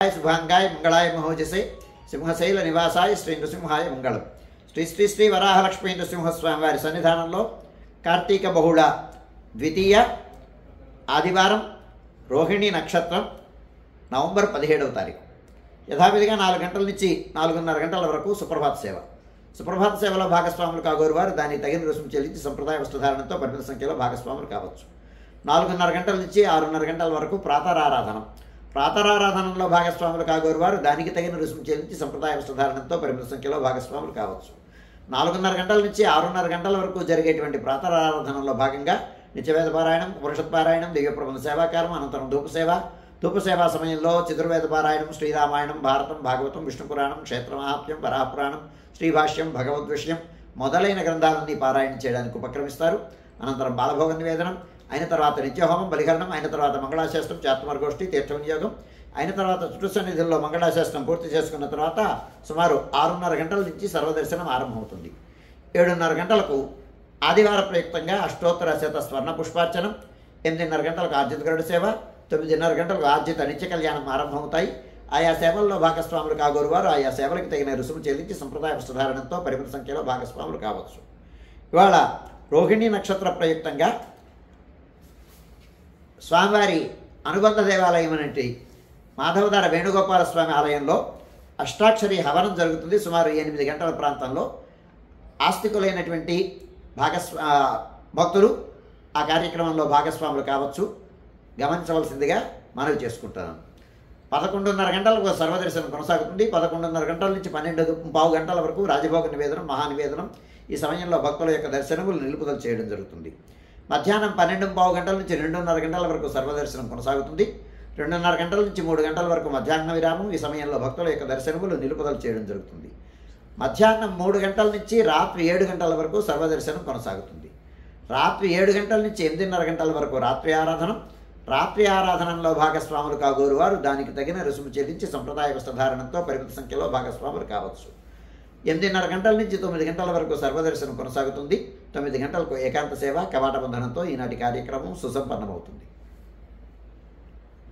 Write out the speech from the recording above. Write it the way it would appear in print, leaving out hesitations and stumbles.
शुभांगाय मंगलाय महोजसे సింహశైల నివాసాయ శ్రీ నృసింహాయ మంగళం. శ్రీ శ్రీ శ్రీ వరాహలక్ష్మీ నృసింహస్వామి వారి సన్నిధానంలో కార్తీక బహుళ ద్వితీయ ఆదివారం రోహిణి నక్షత్రం నవంబర్ 17వ తారీఖు యథావిధిగా 4 గంటల నుంచి 4:30 గంటల వరకు సుప్రభాత సేవ. సుప్రభాత సేవలో భాగస్వాములు కాగోరు వారు దానికి తగిన రుసుము చెల్లించి సంప్రదాయ వస్త్రధారణతో పరిమిత సంఖ్యలో భాగస్వాములు కావచ్చు. 4:30 గంటల నుంచి 6:30 గంటల వరకు ప్రాతరారాధనం. ప్రాతరారాధనలో భాగస్వాములు కాగోరు వారు దానికి తగిన రుసుము చెల్లించి సంప్రదాయ వస్త్రధారణతో పరిమిత సంఖ్యలో భాగస్వాములు కావచ్చు. 4:30 గంటల నుంచి 6:30 గంటల వరకు జరిగేటువంటి ప్రాతరారాధనలో భాగంగా నిత్యవేద పారాయణం, ఉపనిషత్ పారాయణం, దివ్య ప్రబంధ సేవాకారం, అనంతరం ధూపసేవా సమయంలో చతుర్వేద పారాయణం, శ్రీరామాయణం, భారతం, భాగవతం, విష్ణు పురాణం, క్షేత్రమహాత్మ్యం, వరాహపురాణం, శ్రీభాష్యం, భగవద్విషయం మొదలైన గ్రంథాలన్నీ పారాయణం చేయడానికి ఉపక్రమిస్తారు. అనంతరం బాలభోగ నివేదనం అయిన తర్వాత నిత్యహోమం, బలిహరణం అయిన తర్వాత మంగళాశాస్త్రం, చాత్మర్గోష్ఠి, తీర్థ వినియోగం అయిన తర్వాత చుట్టూ సన్నిధుల్లో మంగళాశాస్త్రం పూర్తి చేసుకున్న తర్వాత సుమారు 6:30 గంటల నుంచి సర్వదర్శనం ఆరంభమవుతుంది. 7:30 గంటలకు ఆదివార ప్రయుక్తంగా అష్టోత్తర శత స్వర్ణ పుష్పార్చనం, 8:30 గంటలకు ఆర్జిత గరుడ సేవ, 9:30 గంటలకు ఆర్జిత నిత్య కళ్యాణం ఆరంభమవుతాయి. ఆయా సేవల్లో భాగస్వాములు కాగోరు వారు ఆయా సేవలకు తగిన రుసుము చెల్లించి సంప్రదాయ వస్త్రధారణతో పరిమిత సంఖ్యలో భాగస్వాములు కావచ్చు. ఇవాళ రోహిణి నక్షత్ర ప్రయుక్తంగా స్వామివారి అనుబంధ దేవాలయం అనేటి మాధవధార వేణుగోపాల స్వామి ఆలయంలో అష్టాక్షరి హవనం జరుగుతుంది. సుమారు 8 గంటల ప్రాంతంలో ఆస్తికులైనటువంటి భక్తులు ఆ కార్యక్రమంలో భాగస్వాములు కావచ్చు. గమనించవలసిందిగా మనవి చేసుకుంటాను. 11:30 గంటలకు సర్వదర్శనం కొనసాగుతుంది. 11:30 గంటల నుంచి 12:15 గంటల వరకు రాజభోగ నివేదనం, మహానివేదనం. ఈ సమయంలో భక్తుల యొక్క దర్శనములు నిలుపుదల చేయడం జరుగుతుంది. మధ్యాహ్నం 12:15 గంటల నుంచి 2:30 గంటల వరకు సర్వదర్శనం కొనసాగుతుంది. 2:30 గంటల నుంచి 3 గంటల వరకు మధ్యాహ్న విరామం. ఈ సమయంలో భక్తుల యొక్క దర్శనములు నిలుపుదల చేయడం జరుగుతుంది. మధ్యాహ్నం 3 గంటల నుంచి రాత్రి 7 గంటల వరకు సర్వదర్శనం కొనసాగుతుంది. రాత్రి 7 గంటల నుంచి 8:30 గంటల వరకు రాత్రి ఆరాధనం. రాత్రి ఆరాధనలో భాగస్వాములు కాగోరు వారు దానికి తగిన రుసుము చెల్లించి సంప్రదాయ వస్త్రధారణతో పరిమిత సంఖ్యలో భాగస్వాములు కావచ్చు. 8:30 గంటల నుంచి 9 గంటల వరకు సర్వదర్శనం కొనసాగుతుంది. 9 గంటలకు ఏకాంత సేవ, కవాట బంధనంతో ఈనాటి కార్యక్రమం సుసంపన్నమవుతుంది.